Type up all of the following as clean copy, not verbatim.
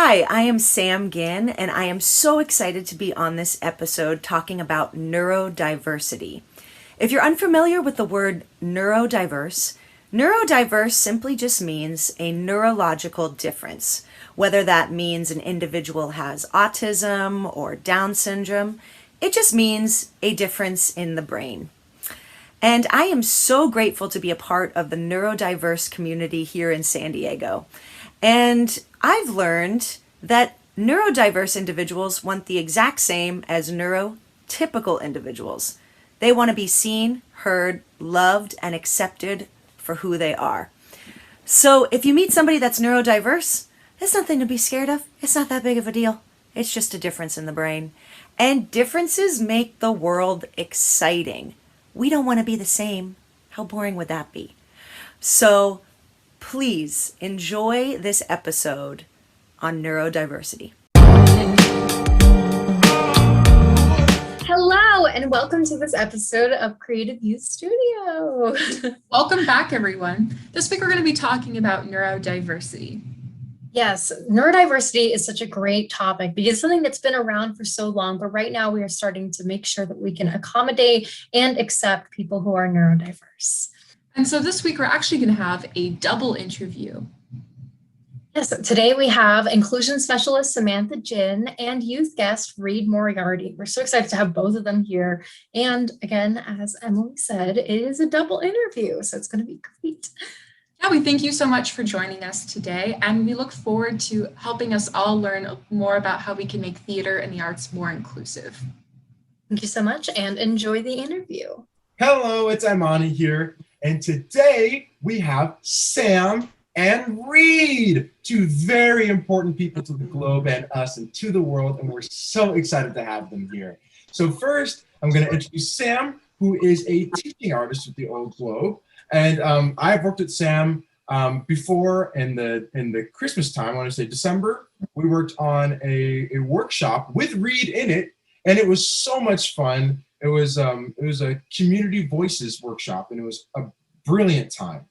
Hi, I am Sam Ginn, and I am so excited to be on this episode talking about neurodiversity. If you're unfamiliar with the word neurodiverse, neurodiverse simply just means a neurological difference, whether that means an individual has autism or Down syndrome. It just means a difference in the brain. And I am so grateful to be a part of the neurodiverse community here in San Diego. And I've learned that neurodiverse individuals want the exact same as neurotypical individuals. They want to be seen, heard, loved, and accepted for who they are. So if you meet somebody that's neurodiverse, there's nothing to be scared of. It's not that big of a deal. It's just a difference in the brain. And differences make the world exciting. We don't want to be the same. How boring would that be? So please enjoy this episode on neurodiversity. Hello, and welcome to this episode of Creative Youth Studio. Welcome back, everyone. This week we're going to be talking about neurodiversity. Yes, neurodiversity is such a great topic because it's something that's been around for so long, but right now we are starting to make sure that we can accommodate and accept people who are neurodiverse. And so this week we're actually going to have a double interview. Yes, today we have inclusion specialist Samantha Ginn and youth guest Reid Moriarty. We're so excited to have both of them here. And again, as Emily said, it is a double interview, so it's going to be great. Yeah, we thank you so much for joining us today, and we look forward to helping us all learn more about how we can make theater and the arts more inclusive. Thank you so much, and enjoy the interview. Hello, it's Imahni here, and today we have Sam and Reid, two very important people to the globe and us and to the world, and we're so excited to have them here. So first, I'm going to introduce Sam, who is a teaching artist with the Old Globe. And I've worked with Sam before in the Christmas time, I want to say December. We worked on a workshop with Reid in it, and it was so much fun. It was a community voices workshop, and it was a brilliant time.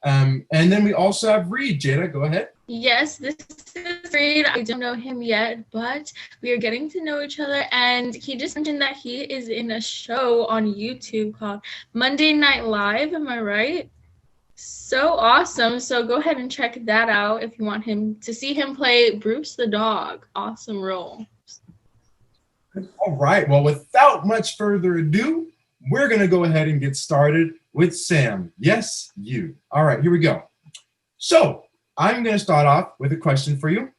And then we also have Reid. Jada, go ahead. Yes, this is Reid. I don't know him yet, but we are getting to know each other. And he just mentioned that he is in a show on YouTube called Monday Night Live. Am I right? So awesome. So go ahead and check that out if you want him to see him play Bruce the dog. Awesome role. All right. Well, without much further ado, we're going to go ahead and get started with Sam. Yes, you. All right, here we go. So I'm going to start off with a question for you.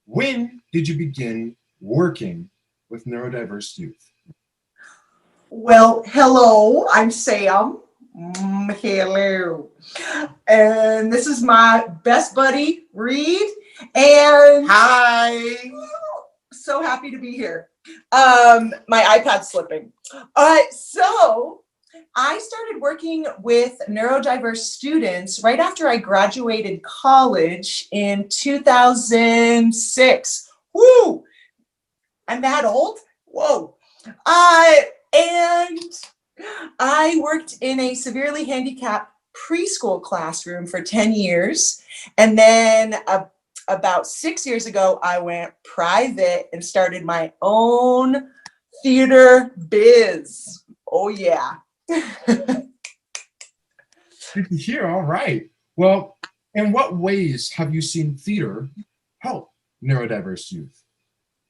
When did you begin working with neurodiverse youth? Well, hello, I'm Sam. Hello. And this is my best buddy, Reid. And Hi. So happy to be here. My iPad's slipping. So I started working with neurodiverse students right after I graduated college in 2006. Woo! I'm that old? Whoa. And I worked in a severely handicapped preschool classroom for 10 years. And then about 6 years ago, I went private and started my own theater biz. Oh, yeah. Good to hear. All right. Well, in what ways have you seen theater help neurodiverse youth?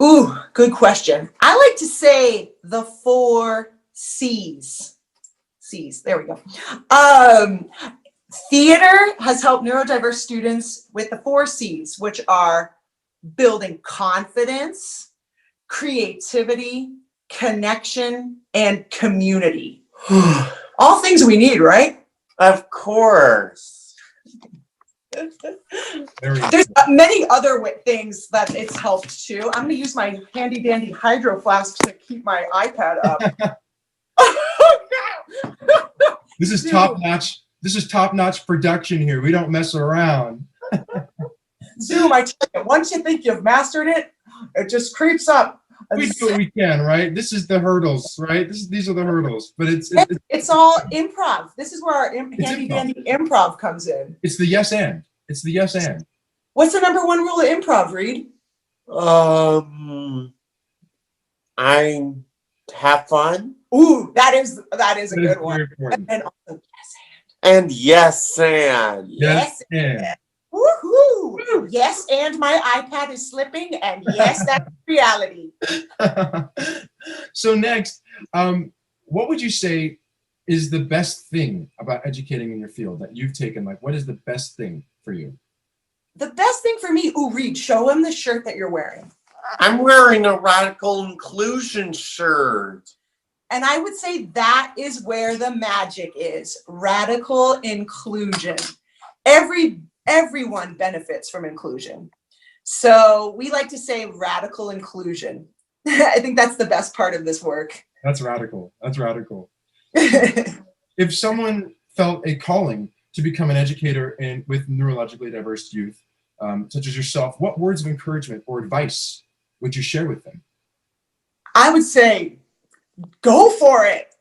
Ooh, good question. I like to say the 4 C's. C's, there we go. Theater has helped neurodiverse students with the 4 C's, which are building confidence, creativity, connection, and community. All things we need, right? Of course. There's many other things that it's helped too. I'm going to use my handy dandy hydro flask to keep my iPad up. This is top notch. This is top notch production here. We don't mess around. Zoom, I tell you, once you think you've mastered it, it just creeps up. We do what we can, right? This is the hurdles, right? These are the hurdles, but it's all improv. This is where our handy dandy improv comes in. It's the yes and. It's the yes and. What's the number 1 rule of improv, Reid? I have fun. Ooh, that is a That is good one. very important. And also, And yes, and. yes, and. woohoo! Yes, and my iPad is slipping, and yes, that's reality. So next, what would you say is the best thing about educating in your field that you've taken? Like, what is the best thing for you? The best thing for me, ooh, Reid, show him the shirt that you're wearing. I'm wearing a radical inclusion shirt. And I would say that is where the magic is. Radical inclusion. Everyone benefits from inclusion. So we like to say radical inclusion. I think that's the best part of this work. That's radical. That's radical. If someone felt a calling to become an educator with neurologically diverse youth, such as yourself, what words of encouragement or advice would you share with them? I would say, go for it.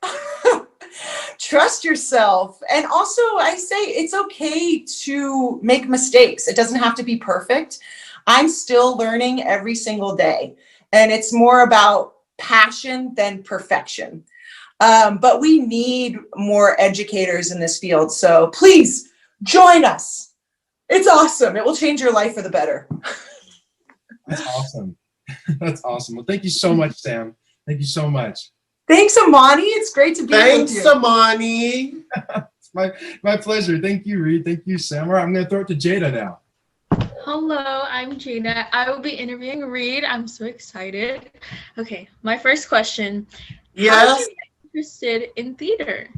Trust yourself. And also, I say it's okay to make mistakes. It doesn't have to be perfect. I'm still learning every single day. And it's more about passion than perfection. But we need more educators in this field. So please join us. It's awesome. It will change your life for the better. That's awesome. That's awesome. Well, thank you so much, Sam. Thank you so much. Thanks, Imahni. It's great to be Thanks, with you. Imahni. It's my pleasure. Thank you, Reid. Thank you, Sam. All right, I'm going to throw it to Jada now. Hello, I'm Jada. I will be interviewing Reid. I'm so excited. Okay, my first question. How did Yes. you get interested in theater?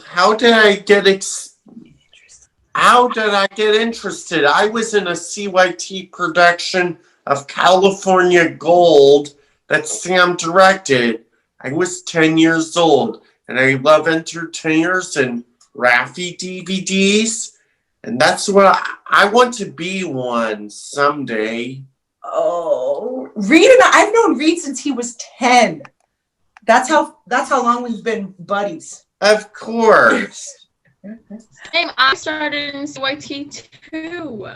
How did I get interested? I was in a CYT production of California Gold that Sam directed. I was 10 years old, and I love entertainers and Raffi DVDs, and that's what I want to be one someday. Oh, Reid and I've known Reid since he was 10. That's how long we've been buddies. Of course. Same, I started in CYT too.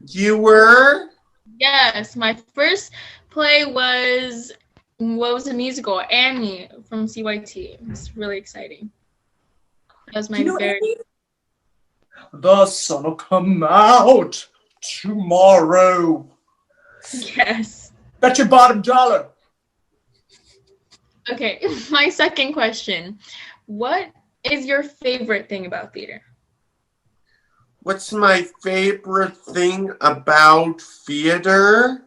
You were? Yes, my first play was a musical, Annie from CYT. It's really exciting. That was my You know very Annie? The sun will come out tomorrow. yes. Bet your bottom dollar. Okay, my second question. What is your favorite thing about theater? What's my favorite thing about theater?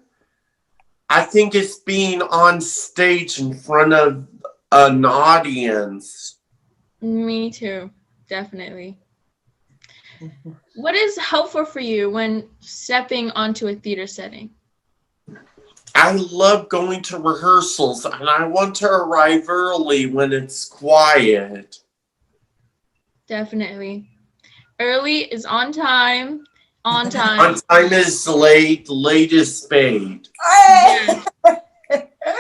I think it's being on stage in front of an audience. Me too, definitely. What is helpful for you when stepping onto a theater setting? I love going to rehearsals, and I want to arrive early when it's quiet. Definitely. Early is on time. On On time. time is late, late is spade. Yes,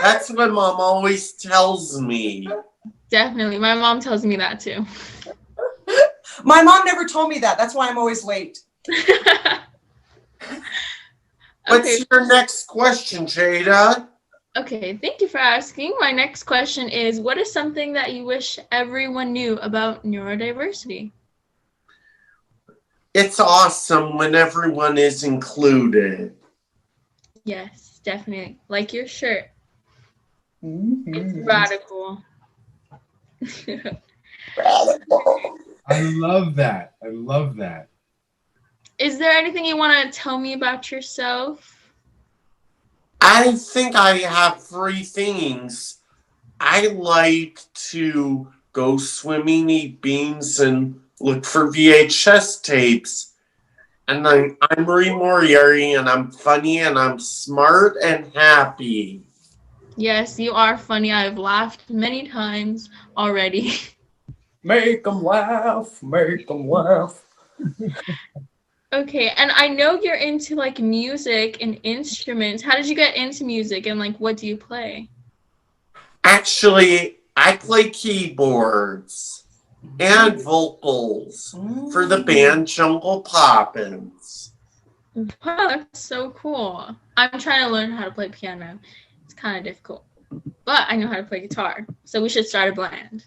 That's what Mom always tells me. definitely. My mom tells me that too. My mom never told me that. That's why I'm always late. What's your next question, Jada? Okay, thank you for asking. My next question is, what is something that you wish everyone knew about neurodiversity? It's awesome when everyone is included. Yes, definitely. Like your shirt. It's radical. I love that. I love that. Is there anything you want to tell me about yourself? I think I have 3 things. I like to go swimming, eat beans, and look for VHS tapes. And I'm Reid Moriarty, and I'm funny, and I'm smart and happy. Yes, you are funny. I've laughed many times already. Make them laugh. Make them laugh. Okay, and I know you're into like music and instruments. How did you get into music and like what do you play? Actually, I play keyboards and vocals for the band Jungle Poppins. Wow, that's so cool. I'm trying to learn how to play piano. It's kind of difficult, but I know how to play guitar. So we should start a band.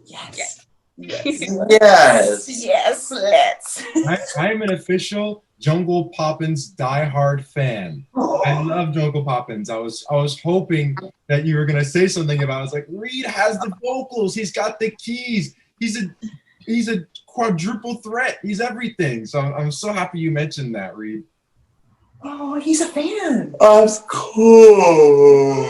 Yes. Yes. Yes, let's. I'm an official Jungle Poppins diehard fan. I love Jungle Poppins. I was hoping that you were gonna say something about it. I was like, Reid has the vocals, he's got the keys, he's a quadruple threat, he's everything. So I'm so happy you mentioned that, Reid. Oh, he's a fan. Of course.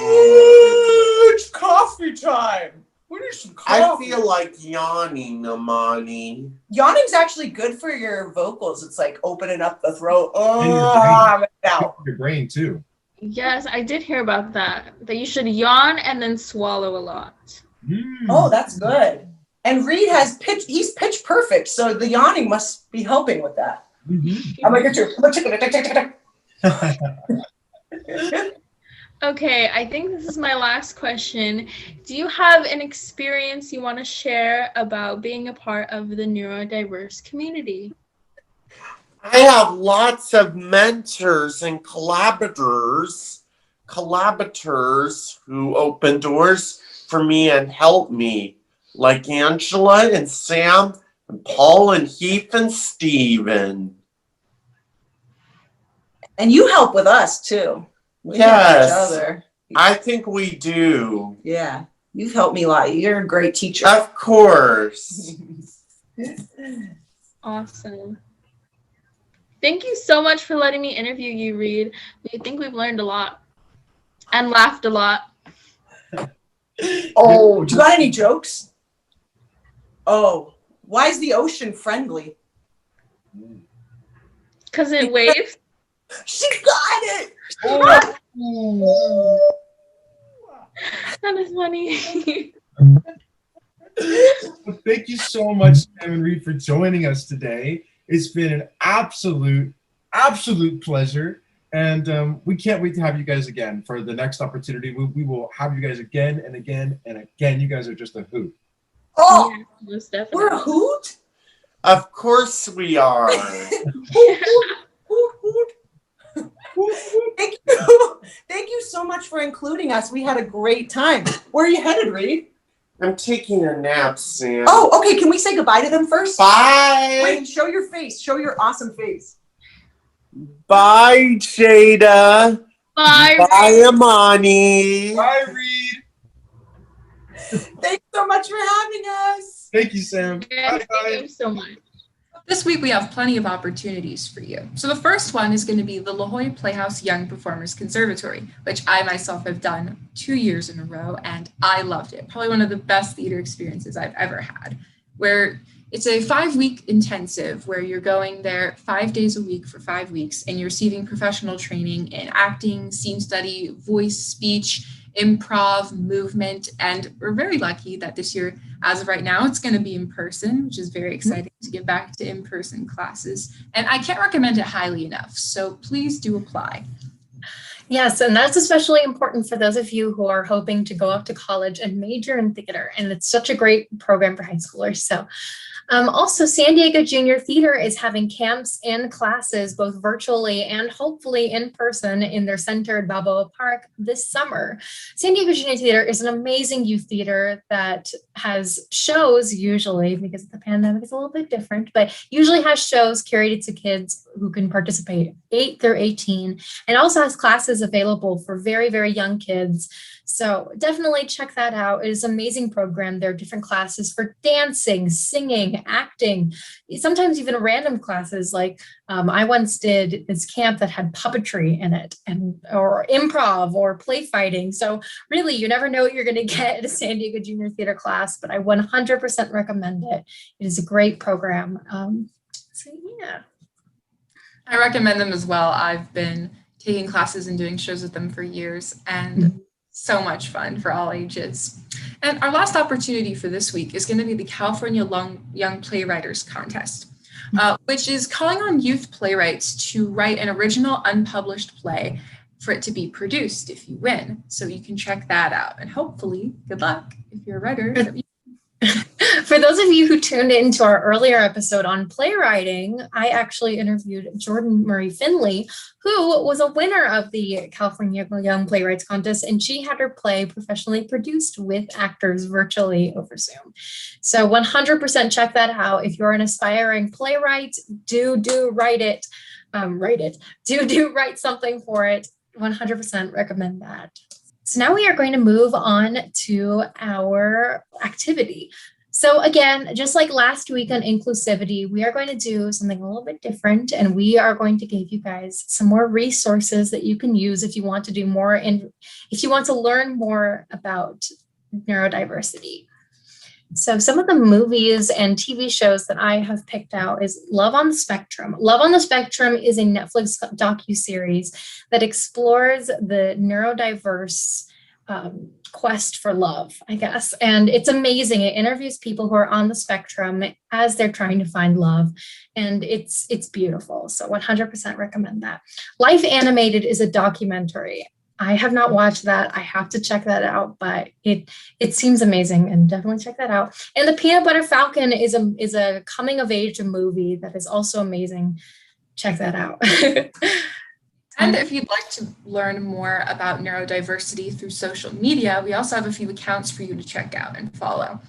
It's coffee time. We need some I coffee. feel like yawning, Imahni. Yawning's actually good for your vocals. It's like opening up the throat. And your Oh, brain. out. Your brain too. Yes, I did hear about that. That you should yawn and then swallow a lot. Oh, that's good. And Reid has pitch. He's pitch perfect, so the yawning must be helping with that. I'm gonna get you. Okay, I think this is my last question. Do you have an experience you want to share about being a part of the neurodiverse community? I have lots of mentors and collaborators who open doors for me and help me, like Angela and Sam and Paul and Heath and Steven. And you help with us too. We Yes. help each other. I think we do. Yeah, you've helped me a lot. You're a great teacher. Of course. Awesome. Thank you so much for letting me interview you, Reid. We think we've learned a lot and laughed a lot. Oh, do you got any jokes? Oh, why is the ocean friendly? Because it waves. She got it. That is funny. Well, thank you so much, Sam and Reid, for joining us today. It's been an absolute pleasure. And we can't wait to have you guys again for the next opportunity. We will have you guys again and again and again. You guys are just a hoot. Oh, Yeah, most definitely. we're a hoot. Of course we are. Hoot, hoot, hoot. Thank you so much for including us. We had a great time. Where are you headed, Reid? I'm taking a nap, Sam. Oh, okay. Can we say goodbye to them first? Bye. Wait, show your face. Show your awesome face. Bye, Jada. Bye. Bye, Imahni. Bye, Reid. Thanks so much for having us. Thank you, Sam. Yes, Bye-bye. thank you so much. This week, we have plenty of opportunities for you. So the first one is going to be the La Jolla Playhouse Young Performers Conservatory, which I myself have done 2 years in a row, and I loved it. Probably one of the best theater experiences I've ever had, where it's a 5-week intensive where you're going there 5 days a week for 5 weeks, and you're receiving professional training in acting, scene study, voice, speech, improv, movement, and we're very lucky that this year, as of right now, it's going to be in person, which is very exciting to get back to in-person classes. And I can't recommend it highly enough, so please do apply. Yes, and that's especially important for those of you who are hoping to go off to college and major in theater. And it's such a great program for high schoolers. So also, San Diego Junior Theater is having camps and classes, both virtually and hopefully in person in their center at Balboa Park this summer. San Diego Junior Theater is an amazing youth theater that has shows usually, because the pandemic is a little bit different, but usually has shows curated to kids who can participate 8 through 18, and also has classes available for very, very young kids. So definitely check that out. It is an amazing program. There are different classes for dancing, singing, acting, sometimes even random classes. Like I once did this camp that had puppetry in it, or improv or play fighting. So really, you never know what you're going to get at a San Diego Junior Theater class, but I 100% recommend it. It is a great program. So yeah. I recommend them as well. I've been taking classes and doing shows with them for years, and so much fun for all ages. And our last opportunity for this week is going to be the California Young Playwriters Contest, which is calling on youth playwrights to write an original unpublished play for it to be produced if you win. So you can check that out. And hopefully, good luck if you're a writer. For those of you who tuned into our earlier episode on playwriting, I actually interviewed Jordan Murray Finley, who was a winner of the California Young Playwrights Contest, and she had her play professionally produced with actors virtually over Zoom. So 100% check that out. If you're an aspiring playwright, do write it. Do write something for it. 100% recommend that. So now we are going to move on to our activity. So again, just like last week on inclusivity, we are going to do something a little bit different, and we are going to give you guys some more resources that you can use if you want to do more and if you want to learn more about neurodiversity. So some of the movies and TV shows that I have picked out is Love on the Spectrum. Love on the Spectrum is a Netflix docuseries that explores the neurodiverse quest for love, I guess. And it's amazing. It interviews people who are on the spectrum as they're trying to find love. And it's beautiful. So 100% recommend that. Life Animated is a documentary. I have not watched that. I have to check that out, but it seems amazing, and definitely check that out. And The Peanut Butter Falcon is a coming of age movie that is also amazing. Check that out. And if you'd like to learn more about neurodiversity through social media, we also have a few accounts for you to check out and follow.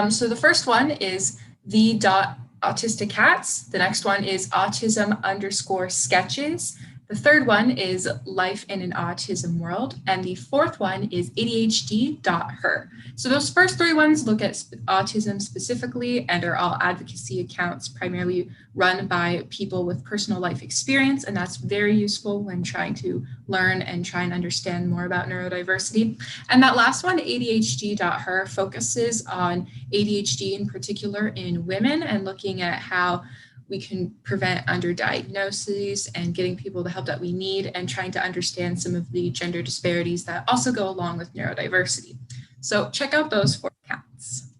So the first one is the.autisticats. The next one is autism_sketches. The third one is Life in an Autism World. And the fourth one is ADHD.her. So those first three ones look at autism specifically and are all advocacy accounts primarily run by people with personal life experience. And that's very useful when trying to learn and try and understand more about neurodiversity. And that last one, ADHD.her, focuses on ADHD in particular in women and looking at how we can prevent underdiagnoses and getting people the help that we need and trying to understand some of the gender disparities that also go along with neurodiversity. So check out those 4 accounts.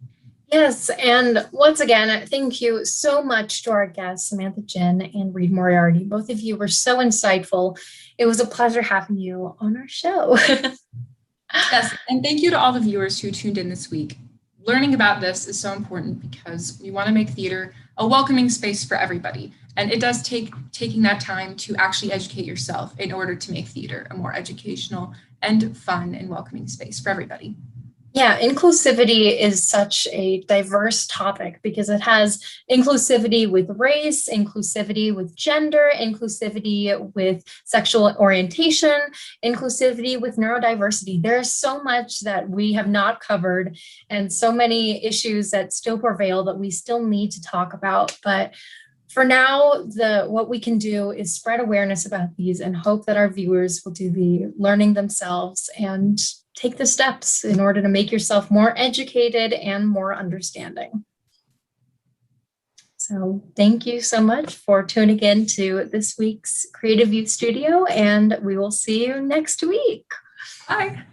Yes, and once again, thank you so much to our guests, Samantha Ginn and Reid Moriarty. Both of you were so insightful. It was a pleasure having you on our show. Yes, and thank you to all the viewers who tuned in this week. Learning about this is so important because we want to make theater a welcoming space for everybody. And it does take taking that time to actually educate yourself in order to make theater a more educational and fun and welcoming space for everybody. Yeah, inclusivity is such a diverse topic because it has inclusivity with race, inclusivity with gender, inclusivity with sexual orientation, inclusivity with neurodiversity. There's so much that we have not covered and so many issues that still prevail that we still need to talk about. But for now, what we can do is spread awareness about these and hope that our viewers will do the learning themselves and take the steps in order to make yourself more educated and more understanding. So thank you so much for tuning in to this week's Creative Youth Studio, and we will see you next week. Bye.